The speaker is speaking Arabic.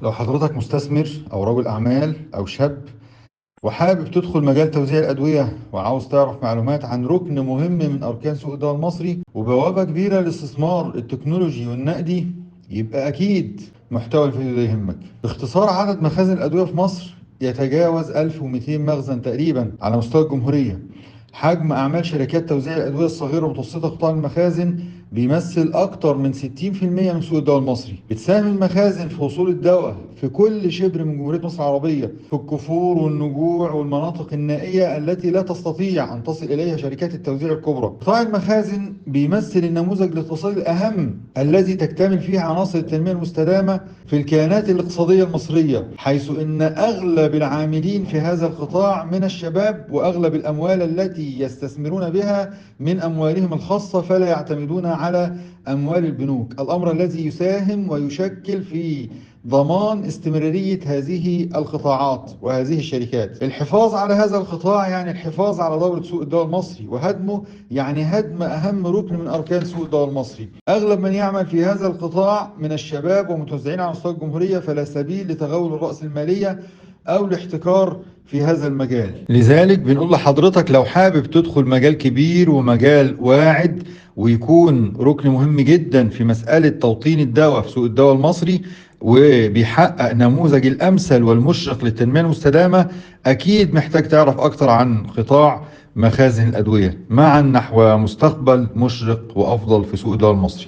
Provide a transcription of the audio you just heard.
لو حضرتك مستثمر أو رجل أعمال أو شاب وحابب تدخل مجال توزيع الأدوية وعاوز تعرف معلومات عن ركن مهم من أركان سوق الدواء المصري وبوابة كبيرة للاستثمار التكنولوجي والنقدي، يبقى أكيد محتوى الفيديو ده يهمك. باختصار، عدد مخازن الأدوية في مصر يتجاوز 1200 مخزن تقريبا على مستوى الجمهورية. حجم أعمال شركات توزيع الأدوية الصغيرة ومتوسطة قطاع المخازن بيمثل أكتر من 60% من سوق الدواء المصري. بتساهم المخازن في وصول الدواء في كل شبر من جمهورية مصر العربية، في الكفور والنجوع والمناطق النائية التي لا تستطيع أن تصل إليها شركات التوزيع الكبرى. قطاع المخازن بيمثل النموذج الاقتصادي الأهم الذي تكتمل فيه عناصر التنمية المستدامة في الكيانات الاقتصادية المصرية، حيث إن أغلب العاملين في هذا القطاع من الشباب، وأغلب الأموال التي يستثمرون بها من أموالهم الخاصة، فلا يعتمدون على أموال البنوك، الأمر الذي يساهم ويشكل في ضمان استمرارية هذه القطاعات وهذه الشركات. الحفاظ على هذا القطاع يعني الحفاظ على دورة سوق الدواء المصري، وهدمه يعني هدم أهم ركن من أركان سوق الدواء المصري. أغلب من يعمل في هذا القطاع من الشباب ومتوزعين على مستوى الجمهورية، فلا سبيل لتغول الرأسمالية أو الاحتكار في هذا المجال. لذلك بنقول لحضرتك لو حابب تدخل مجال كبير ومجال واعد ويكون ركن مهم جدا في مسألة توطين الدواء في سوق الدواء المصري، وبيحقق نموذج الأمثل والمشرق للتنمية المستدامة، أكيد محتاج تعرف أكتر عن قطاع مخازن الأدوية معا نحو مستقبل مشرق وأفضل في سوق الدواء المصري.